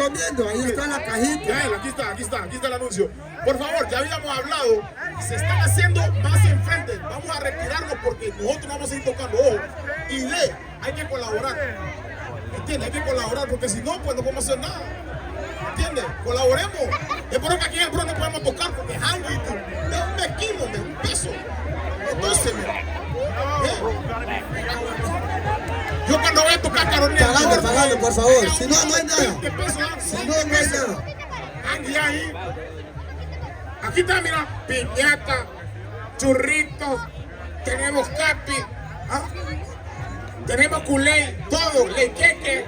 comiendo, ahí está la cajita. Aquí está el anuncio. Por favor, ya habíamos hablado, se están haciendo más enfrente. Vamos a retirarnos porque nosotros no vamos a ir tocando. Ojo, y hay que colaborar. ¿Entiendes? Hay que colaborar porque si no, pues no podemos hacer nada. ¿Entiendes? Colaboremos. Es por eso que aquí en el Bronx no podemos tocar porque es algo, es un mezquino, de un peso. Entonces, Yo cuando voy a tocar Carolina. Pagando, por favor. Si no, no hay nada. 20 pesos, Si no, no hay nada. ahí. Aquí está, mira, piñata, churritos, tenemos capi, ¿ah? Tenemos culé, todo, lequeque.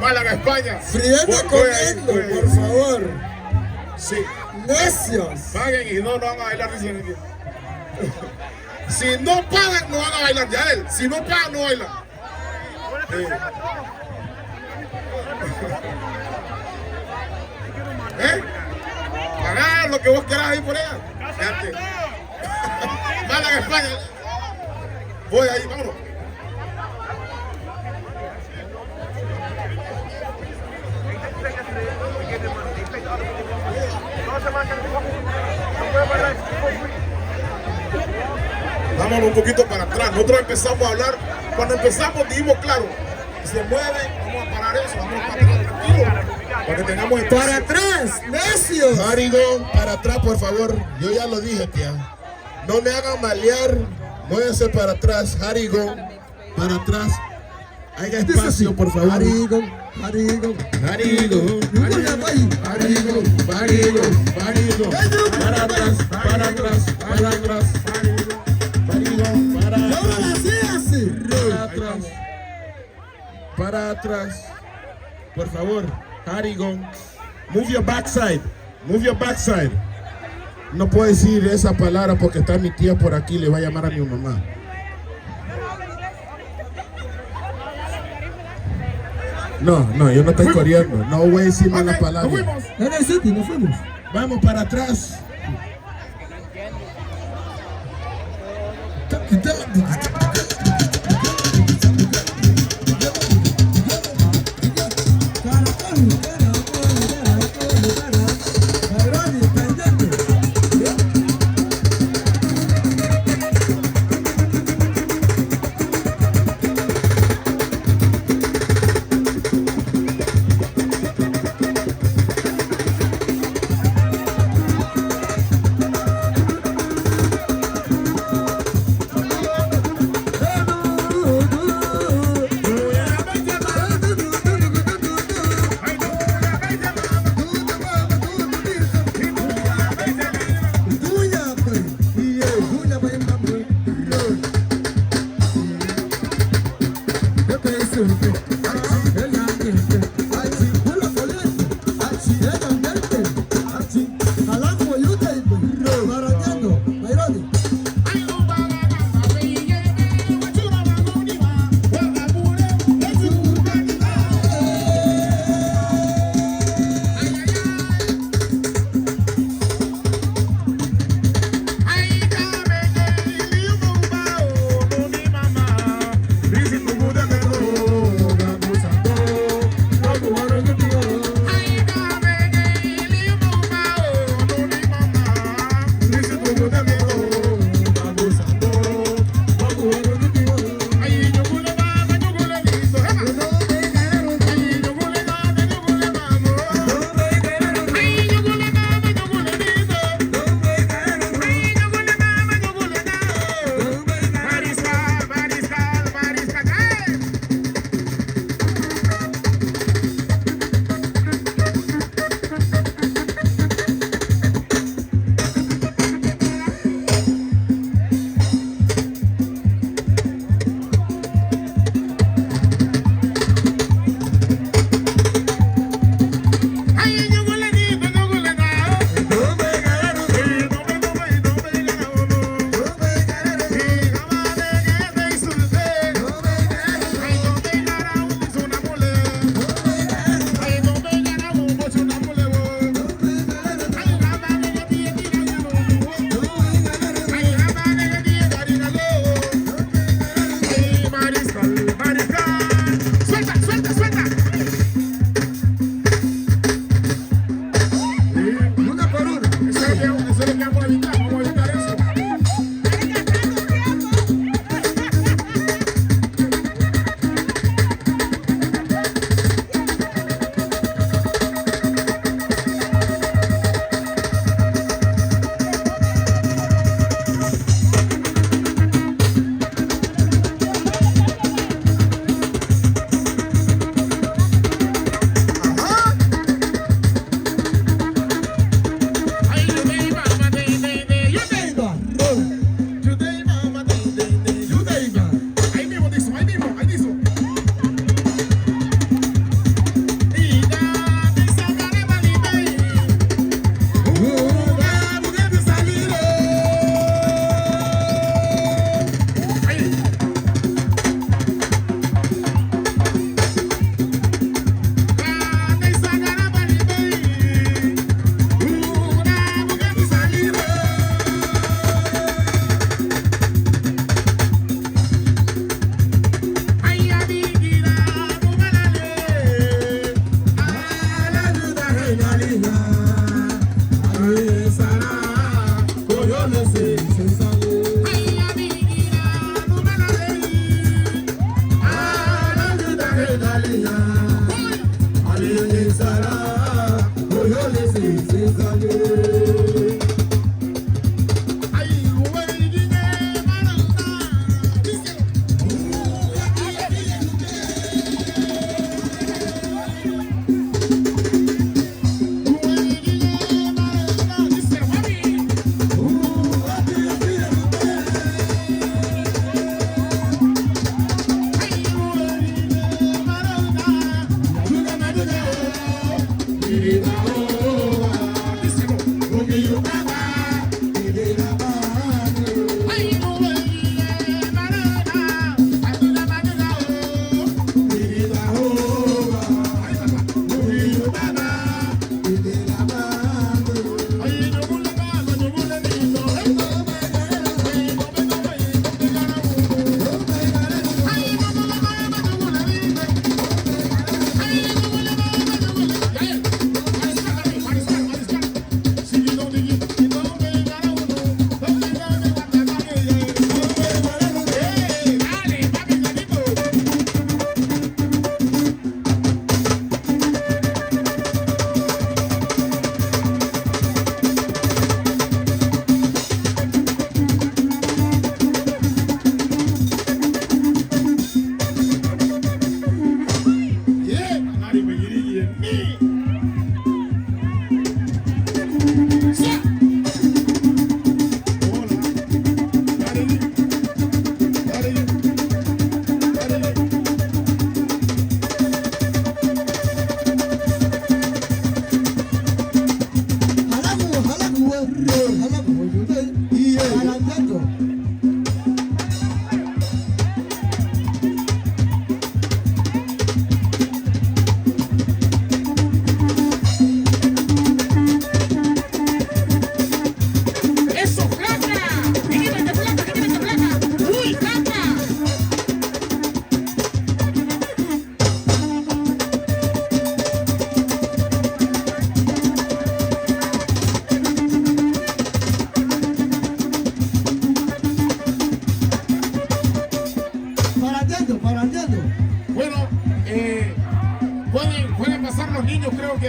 Málaga, España. Friendo comiendo, por favor. Sí. Necios. Paguen y no van a bailar, dicen aquí. Si no pagan, no van a bailar. Ya él, si no pagan, no bailan. Pagá lo que vos quieras ahí por allá. Fíjate. Málaga, España. Voy ahí, vámonos. Vámonos un poquito para atrás. Nosotros empezamos a hablar. Cuando empezamos dijimos, claro, si se mueve, vamos a parar eso, vamos a parar tranquilo, para que tengamos espacio. Para atrás, necios. Harigo, para atrás, por favor. Yo ya lo dije, tía. No me hagan malear. Muévense para atrás, Harigo. Para atrás. Haya espacio, por favor. Harigo. Harigo. Harigo. Para atrás, para atrás, para atrás. Harigo, para atrás. Para atrás. Por favor, Harigo. Move your backside. Move your backside. No puedo decir esa palabra porque está mi tía por aquí. Le va a llamar a mi mamá. No, yo no estoy coreando. No voy a decir mala palabra. En el City, nos fuimos. Vamos para atrás.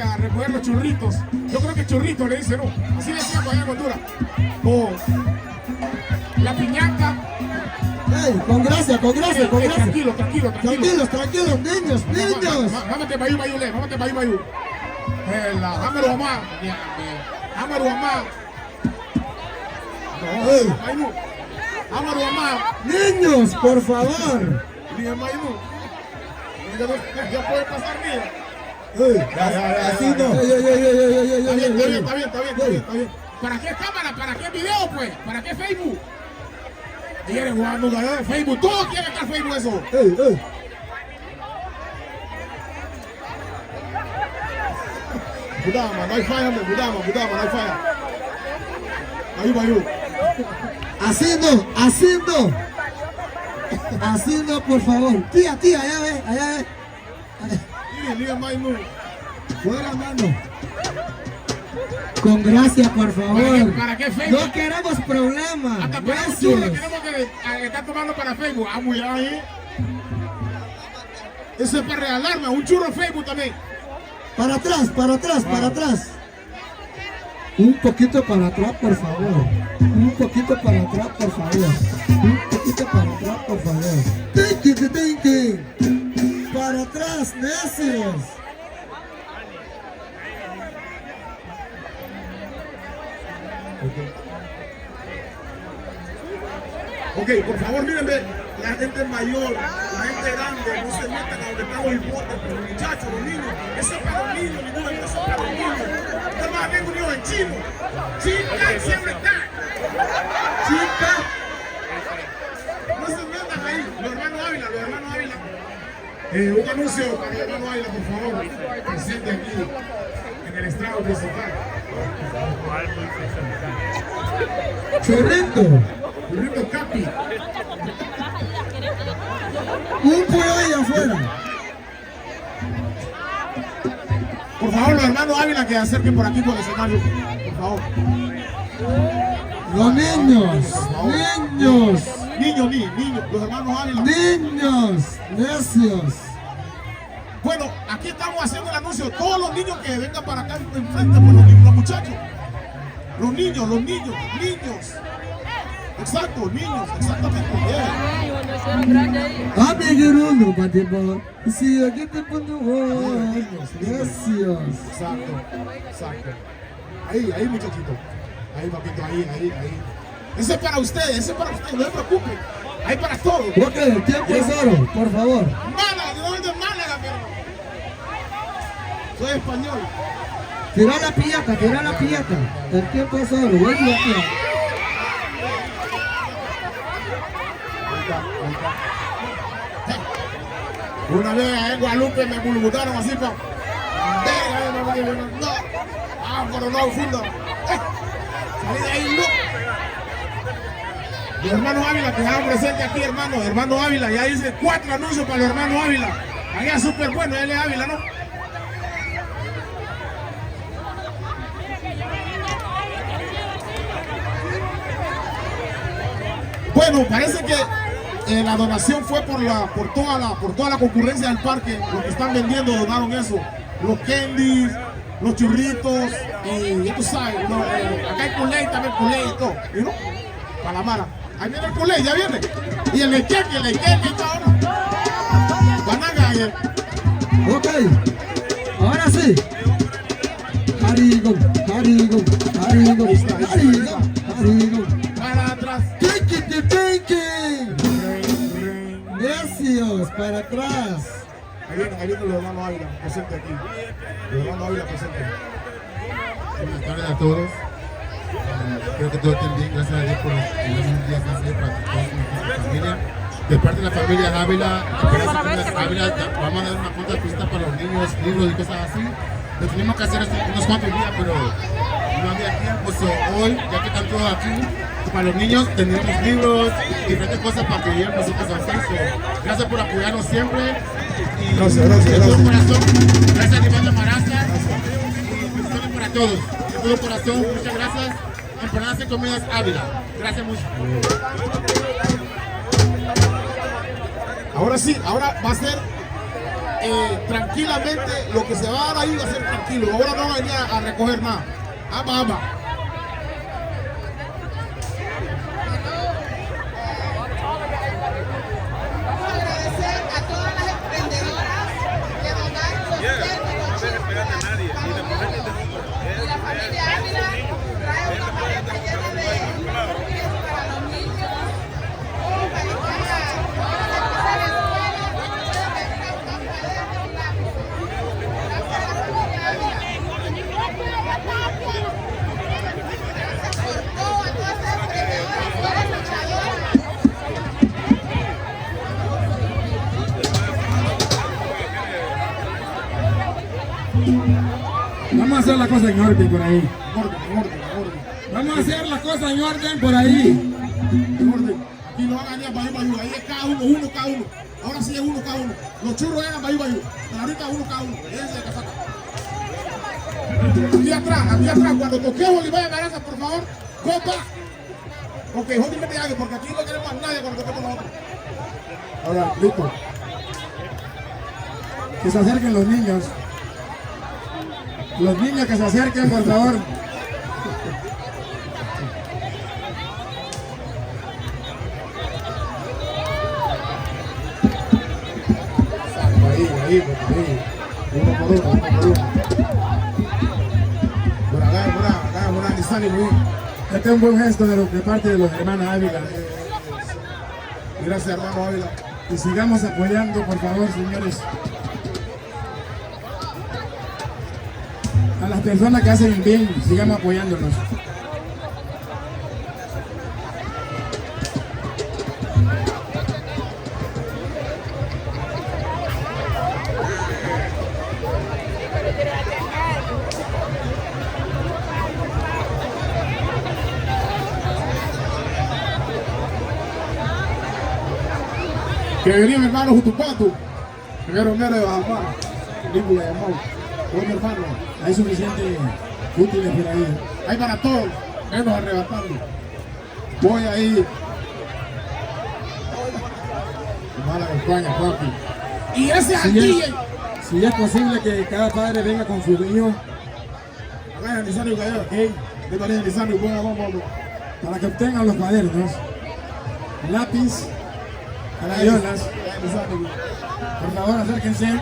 A recoger los churritos. Yo creo que churritos le dicen, no, así le decían allá en Honduras. O la piñata. Hey, con gracia, con gracia, con gracia. Tranquilo. Tranquilos, niños. Vámonos bayu, vámonos bayu. Hámelo mamá. Hámelo mamá. Hámelo mamá. Niños, por favor. Dije Mayu. Ya puede pasar, mira. Así no. Está bien. ¿Para qué cámara? ¿Para qué video, pues? ¿Para qué Facebook? Y eres jugando de Facebook. Todos quieren estar Facebook eso. Cuidado, no hay falla, hombre. Cuidado, no hay falla. Mayu. Así no, por favor. Tía, allá ve. Fuera, mano. Con gracia, por favor. ¿Para qué Facebook? No queremos problemas. Hasta para un churro tenemos que estar tomando para Facebook. Muy ahí. Eso es para regalarme. Un churro en Facebook también. Para atrás. Un poquito para atrás, por favor. Thinking. Para atrás, necios. Ok, por favor, mírenme, la gente mayor, la gente grande, no se metan a donde están los hipotes, pero los muchachos, los niños, eso es para los niños, eso es para los niños. Usted va a ver un niño en chino. Chica siempre está. No se metan ahí, los hermanos Ávila. Un anuncio para el hermano Ávila, por favor, presente aquí en el estrado principal. Churrito Capi. Un pollo ahí afuera. Por favor, los hermanos Ávila que se acerquen por aquí por el escenario. Por favor. Los niños. Niños, los hermanos Ávila. Niños, necios. Bueno, aquí estamos haciendo el anuncio. Todos los niños que vengan para acá enfrente, pues los muchachos. Los niños. Exacto, niños, exactamente. Amigurundo, Patipo. Sí, aquí te pongo. Gracias. Exacto. Ahí, muchachito. Ahí, papito, ahí. Ese es para ustedes, no se preocupen. Ahí para todos. Ok, tiempo es oro, por favor. Málaga, ¿de dónde es Málaga, mi hermano? Soy español. Tira la piñata. El tiempo es oro, voy aquí. Una vez en Guadalupe me bulbutaron así para... No. Pero no, funda. Salí de ahí, no. Mi hermano Ávila, que estaba presente aquí, hermano Ávila, ya hice 4 anuncios para el hermano Ávila. Allá súper bueno, él es Ávila, ¿no? Bueno, parece que la donación fue por toda la concurrencia del parque. Los que están vendiendo donaron eso. Los candies, los churritos, y ya tú sabes, acá hay culé también, y todo, ¿no? Para la mala. Ahí viene el culé, ya viene. Y el lequeque, ahora. Bananga, Ok, ahora sí. Harigo. Para atrás. Thinking. Necios, para atrás. Ahí viene los hermanos Ávila, presente aquí. Los hermanos Ávila, presente. Buenas tardes a todos. Creo que todos estén bien. Gracias a Dios por los buenos días para toda nuestra familia. De parte de la familia Ávila, vamos a dar una cuanta visita para los niños, libros y cosas así. Lo tenemos que hacer unos cuantos días, pero no había tiempo. Hoy, ya que están todos aquí, para los niños tendremos libros, diferentes cosas para que lleguen nosotros a hacer. Gracias por apoyarnos siempre. Y Gracias. De todo corazón, gracias a Iván de Maraza. Y bendiciones para todos. De todo corazón, muchas gracias. Empanadas y Comidas Ávila. Gracias mucho. Ahora sí, ahora va a ser tranquilamente, lo que se va a dar ahí va a ser tranquilo. Ahora no va a venir a recoger nada. Vamos. Y la familia Ávila trae una maleta llena de juguetes para los niños, para que puedan empezar la escuela, puedan venir a buscar cuadernos y lápices. Gracias a la familia Ávila. Gracias por todo, a todas esas emprendedoras, mujeres luchadoras. Vamos a hacer la cosa en orden por ahí. Orden. Vamos a hacer la cosa en orden por ahí. Orden. Aquí no hagan ya bayú. Ahí es cada uno. Ahora sí es uno cada uno. Los churros eran bayú. Pero ahorita uno cada uno. Déjense de casaca. Aquí atrás. Cuando toque Bolívar de Maraza, por favor, go back. Ok, jódeme algo, porque aquí no queremos a nadie cuando toquemos nosotros. Ahora, listo. Que se acerquen los niños. Los niños que se acerquen, por favor. Ahí. Uno por uno. Por acá, ni sale muy bien. Este es un buen gesto de parte de los hermanos Ávila. Gracias, hermano Ávila. Y sigamos apoyando, por favor, señores. A las personas que hacen el bien, sigamos apoyándonos. Que venía mi hermano Jutupato, primero de Bajamar, Limpio de Bajamar. Bueno, hermano, Hay suficiente útiles por ahí. hay para todos, menos arrebatando. Voy ahí. Mala España, papi. Y ese es el DJ. si es posible que cada padre venga con su niño. Vayan design kayo. ¿Ok? Di ba rin design ko mo? Para que obtengan los cuadernos, lápiz, crayolas. Por favor, acérquense.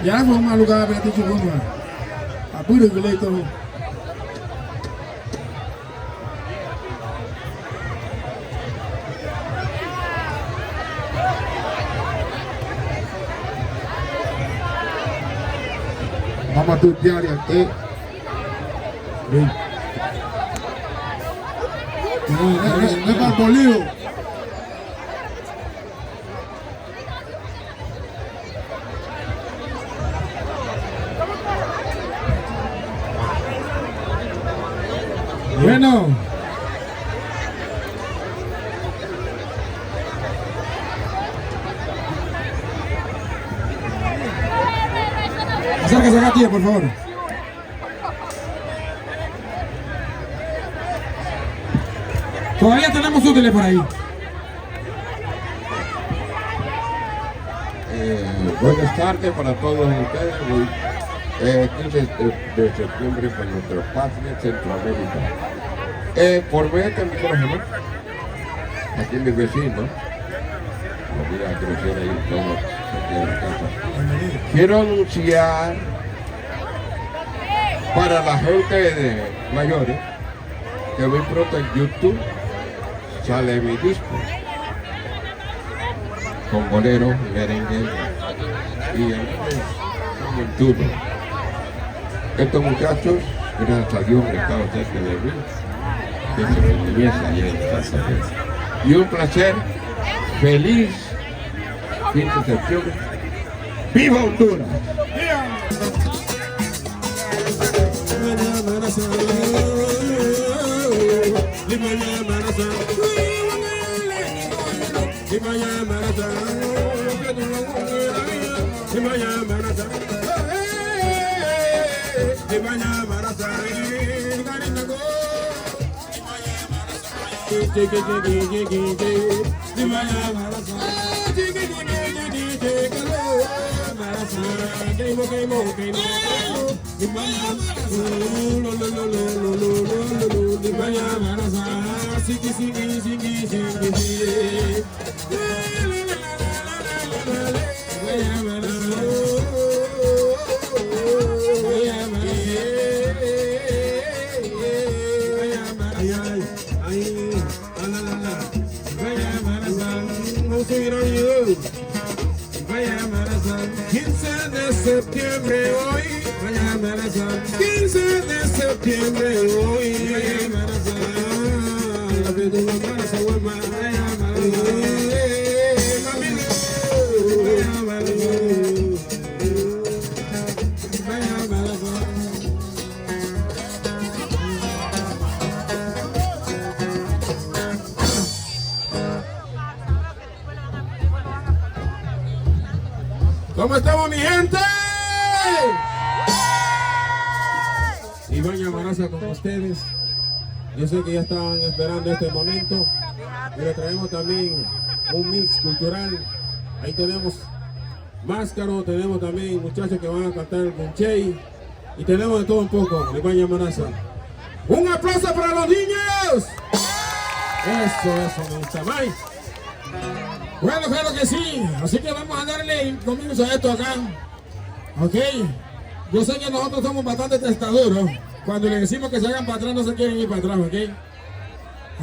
Ya fue un lugar para ti, chupón. Apuro que le todo. Vamos a tutear aquí. No para Bolívar. Bueno. Acérquese acá, tío, por favor. Todavía tenemos útiles por ahí. Buenas tardes para todos ustedes. 15 de septiembre para nuestra patria, Centroamérica. Por ver este micrófono, aquí mi vecino, lo voy a crecer ahí todo aquí en la casa. Quiero anunciar para la gente de mayores que muy pronto en YouTube sale mi disco con bolero, merengue y el turno. Estos muchachos, gracias a Dios, han estado cerca de mí desde mi niñez allá en Santa Fe. Y un placer, feliz 15 de septiembre. ¡Viva Honduras! Septiembre hoy, 15 de septiembre hoy, la vida de la casa guapa, ¿cómo estamos, mi gente? Iván Yamaraza con ustedes. Yo sé que ya estaban esperando este momento. Y le traemos también un mix cultural. Ahí tenemos Máscaro, tenemos también muchachos que van a cantar el Bunchey. Y tenemos de todo un poco, Iván Yamaraza. ¡Un aplauso para los niños! Eso, me gusta más. Bueno, claro que sí. Así que vamos a darle comienzo a esto acá. Ok. Yo sé que nosotros somos bastante testaduros. Cuando le decimos que se hagan para atrás, no se quieren ir para atrás, ¿ok?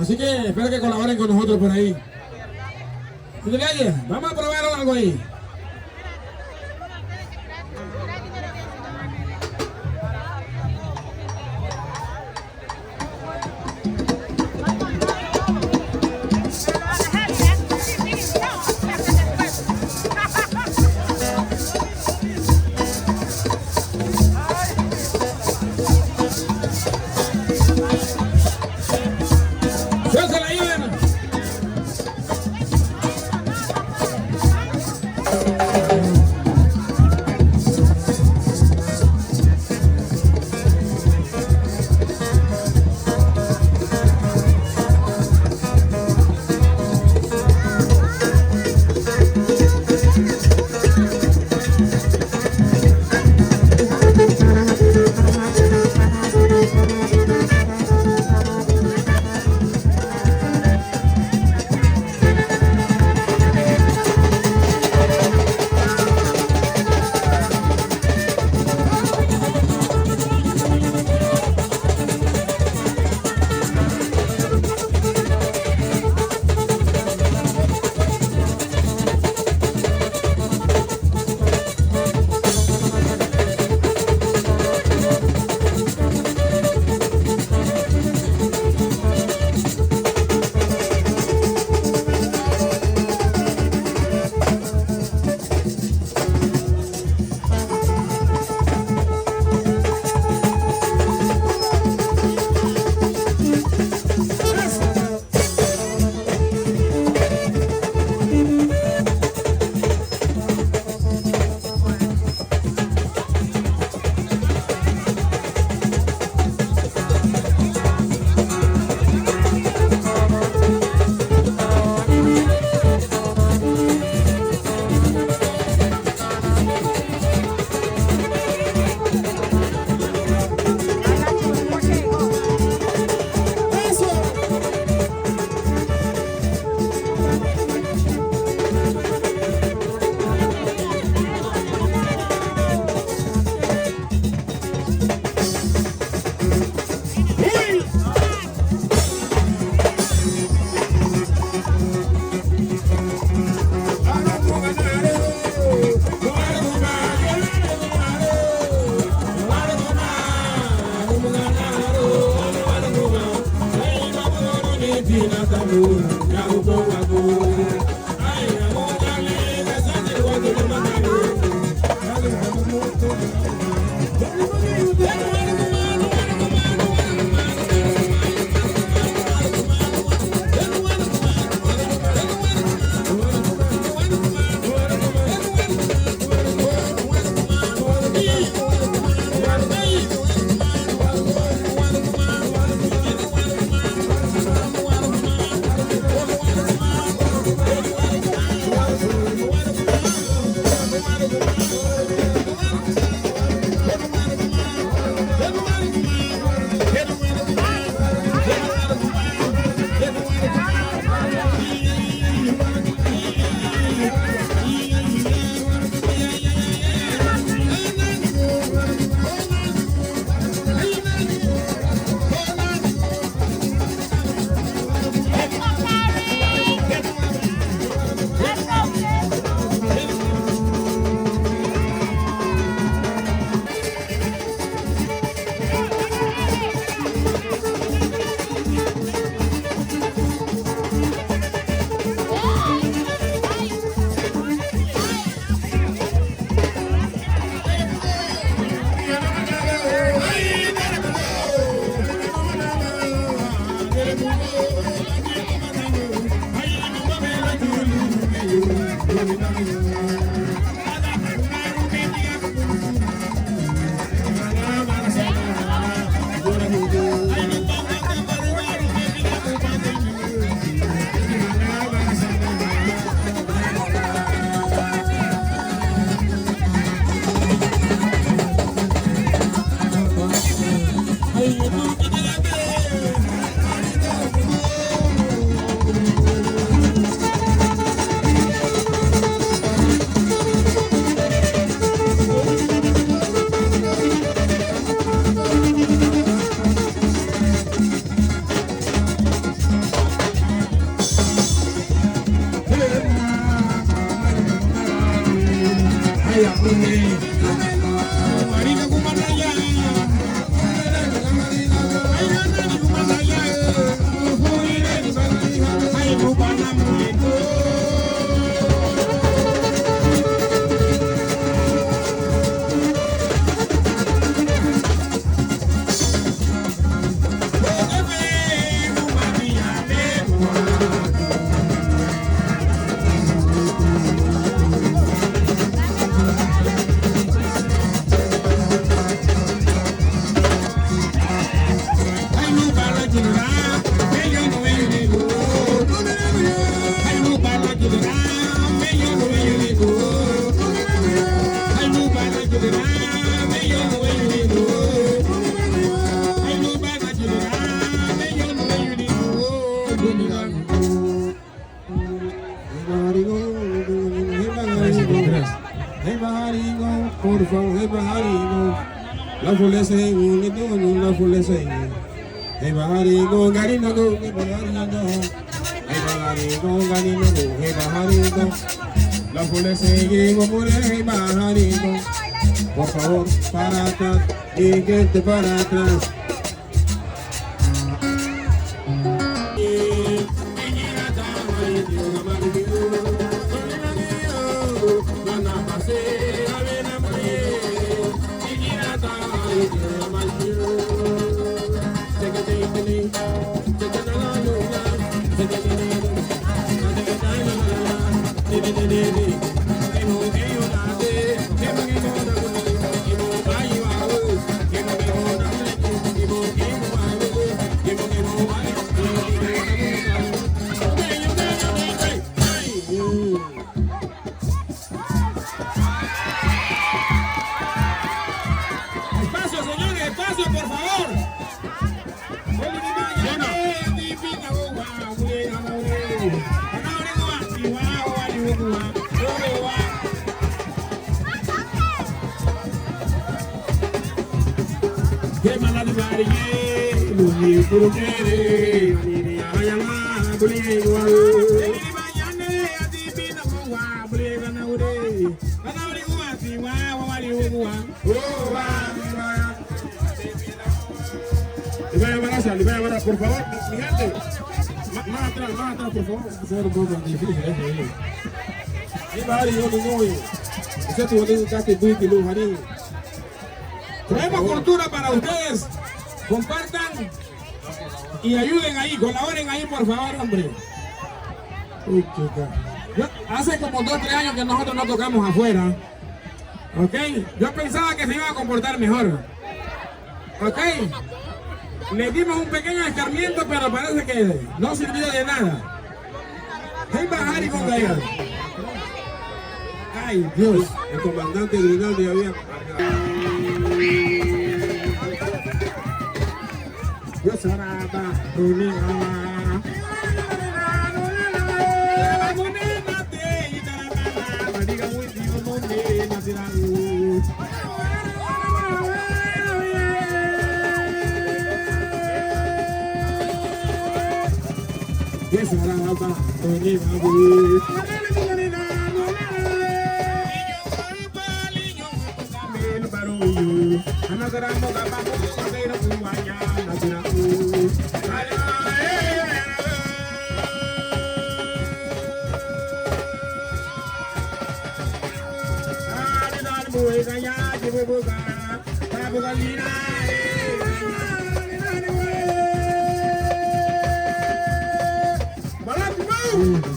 Así que espero que colaboren con nosotros por ahí. Vamos a probar algo ahí. Por favor, la fulese, la fulese. Hey, bahari go, gari no go, hey, bahari no go. Hey, bahari go, gari no go, hey, bahari go. La fulese, hey, bahari go. Por favor, para atrás, y que te para atrás. Espacio, señores, espacio, por favor. Por favor, mi gente, más atrás, por favor. Eso era un poco difícil, Ahí va, yo no voy. Usted tuvo que buscar el luz, Marín. Traemos cultura para ustedes. Compartan y ayuden ahí, colaboren ahí, por favor, hombre. Hace como 2 o 3 años que nosotros no tocamos afuera. ¿Ok? Yo pensaba que se iba a comportar mejor. ¿Ok? Le dimos un pequeño escarmiento, pero parece que no sirvió de nada. Hey, Bahari con Gallagher. Ay, Dios, el comandante Grinaldi había... Dios araba, Yes,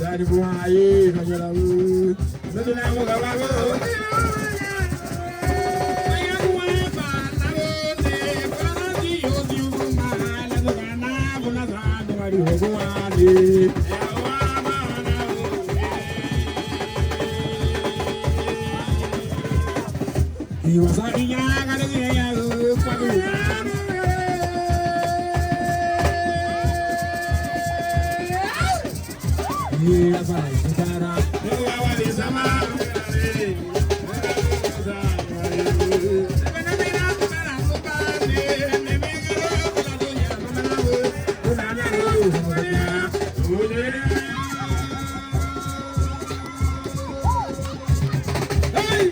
Dari buaya, kaya laut. Nanti nak mau kawan tu. Saya buaya panau ni, panau yo di rumah, lalu kana bulan radu hari hoguani. Iwasainya kada dia paduan. Iya, Pak. Bicara. Awali sama. Hey!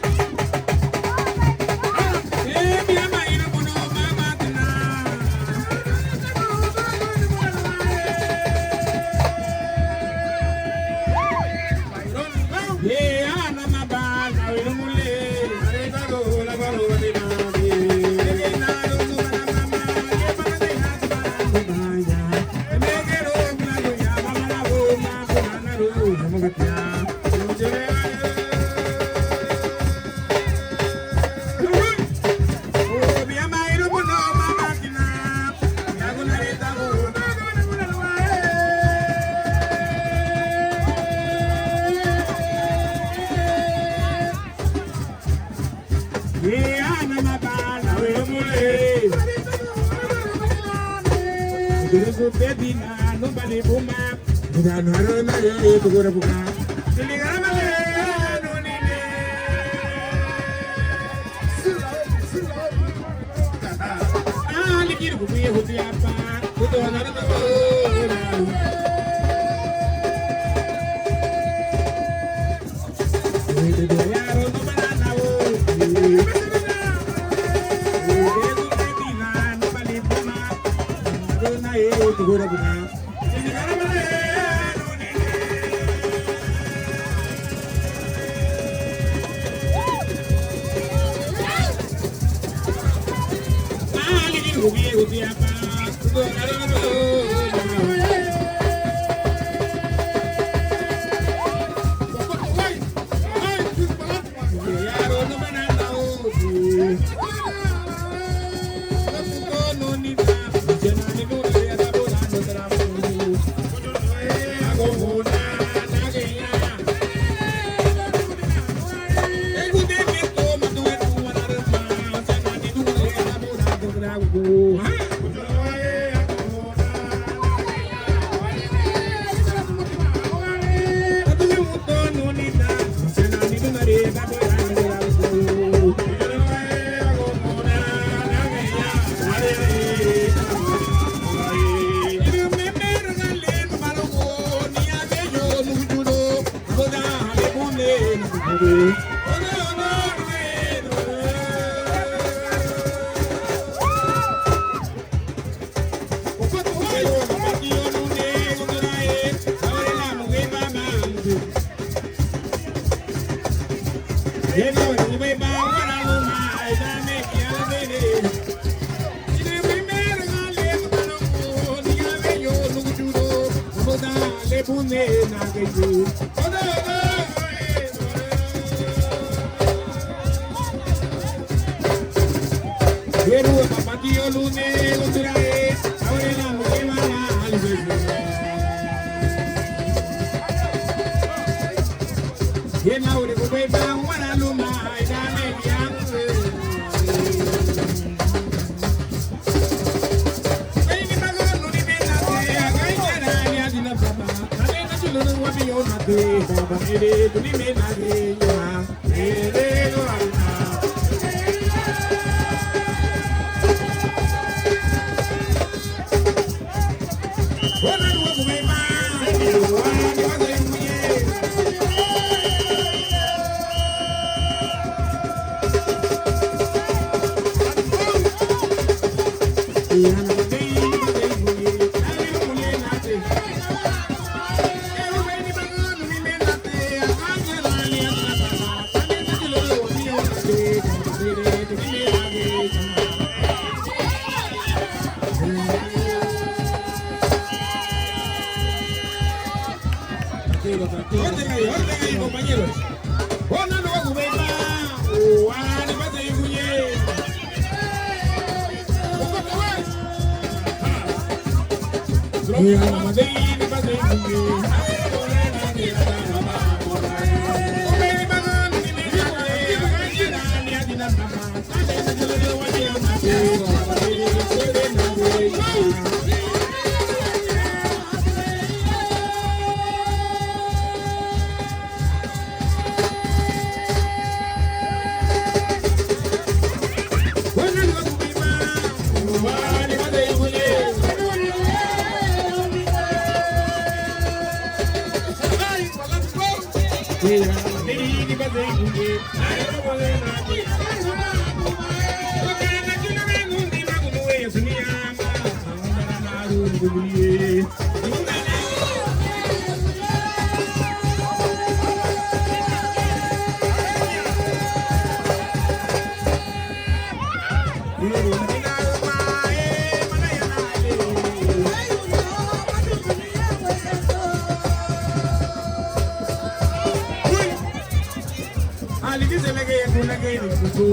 Ali que se le quede con la que no puso.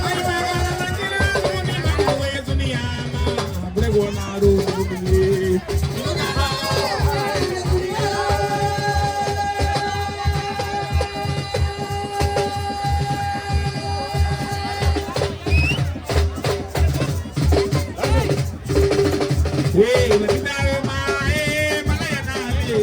Ay, bagara la que la moni mama wetu ni ama. Brego na ro ni. Hey, la vida de mae, malaya na le.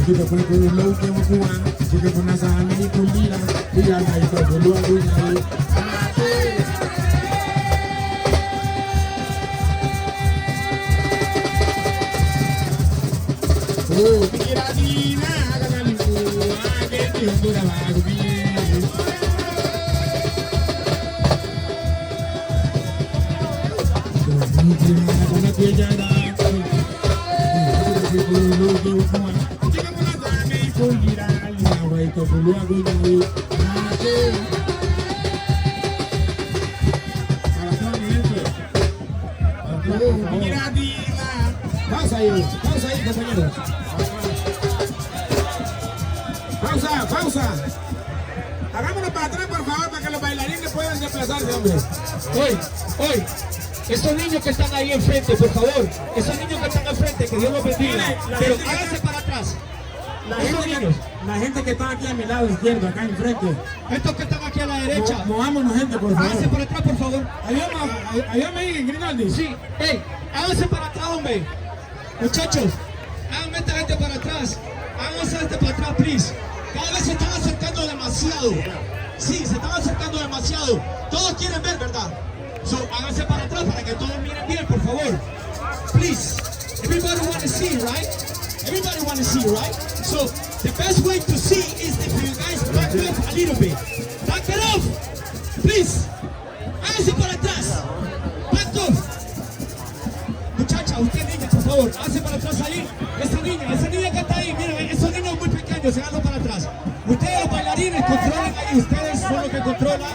Kita pun perlu laut yang berkuat. Jika penasaran ini pun bila dia naik ke luar dunia. Oh, pikiran ini nak kali tu, ada dia tu dah lagu ni. Dia nak kena kerja dah. Kita perlu laut yang berkuat. Pausa ahí, compañeros. Pausa. Hagámoslo para atrás, por favor, para que los bailarines puedan desplazarse, hombre. Hoy, estos niños que están ahí enfrente, por favor, esos niños que están enfrente, que Dios los bendiga, pero háganse para atrás. La gente que está aquí a mi lado izquierdo, acá enfrente. Estos que están aquí a la derecha, Movámonos, gente, por favor. háganse para atrás, por favor. Ayúdame ahí, Grinaldi. Sí, háganse para atrás, hombre. Muchachos, háganme esta gente para atrás. Háganse este para atrás, please. Cada vez se están acercando demasiado. Sí, se están acercando demasiado. Todos quieren ver, ¿verdad? So, háganse para atrás para que todos miren bien, por favor. Please. Everybody want to see, right? Everybody want to see, right? So, the best way to see is if you guys back up a little bit. Back it up. Please. Háganse para atrás. Back up. Muchacha, usted niña, por favor, háganse para atrás ahí. Esa niña que está ahí, miren, esos niños muy pequeños, háganlo para atrás. Ustedes, los bailarines, controlen ahí, ustedes son los que controlan.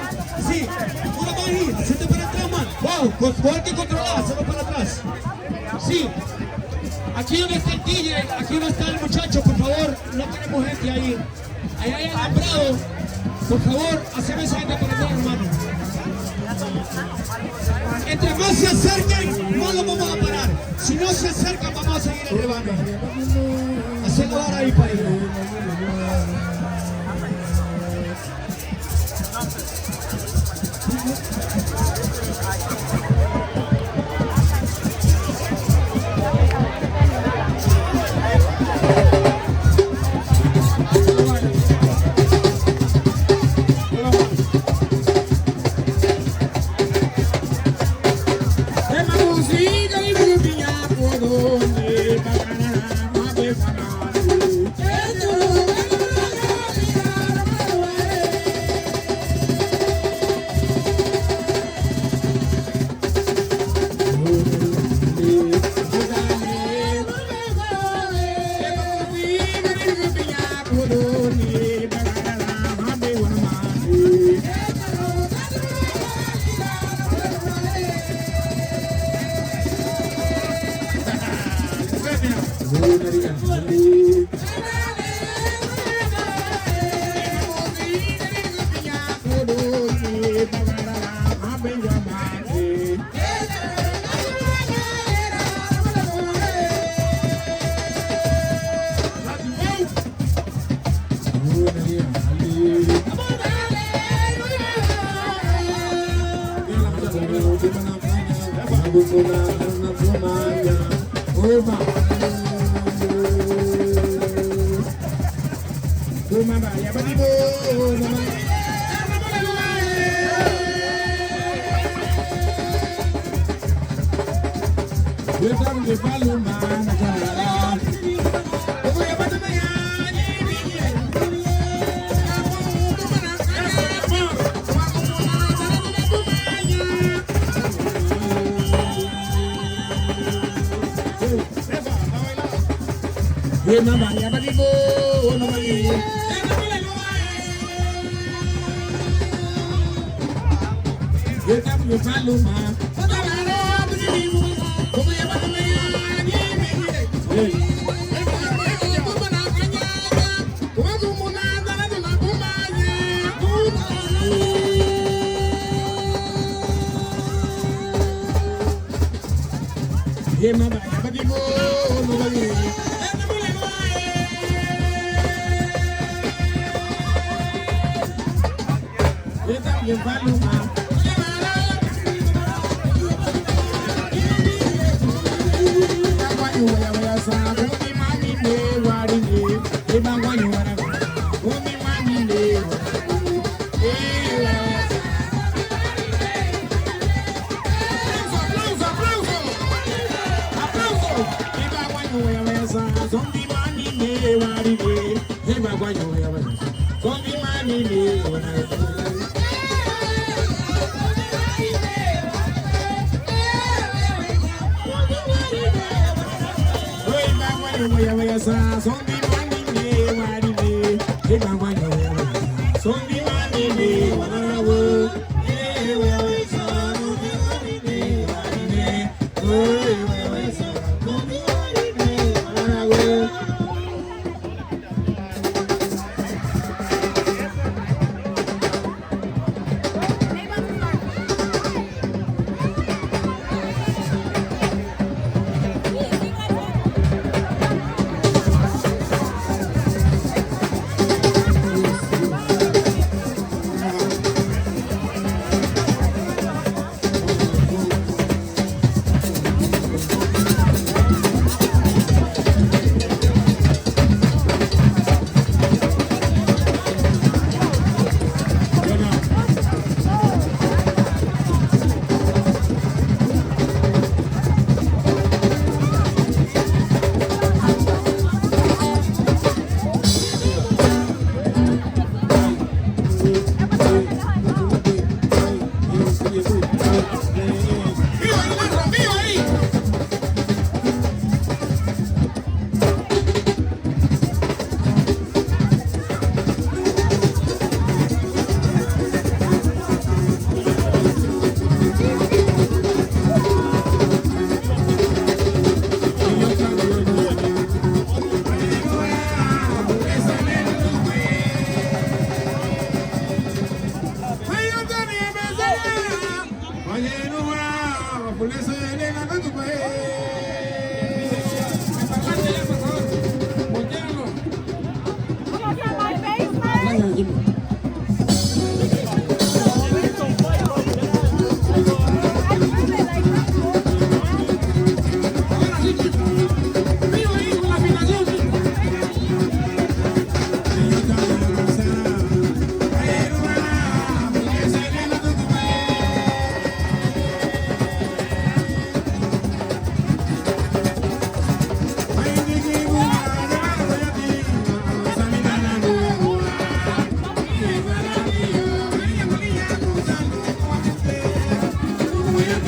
Sí, uno va ahí, hacete para atrás, man. Wow, con que controlar, hazlo para atrás. Sí, aquí donde está el DJ, aquí donde está el muchacho, por favor, no tenemos gente ahí. Allá hay alambrado, por favor, haceme esa gente para atrás, hermano. Entre más se acerquen, más lo vamos a parar. Si no se acercan, vamos a seguir elevando. Hacelo ahora ahí para ir.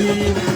Vida.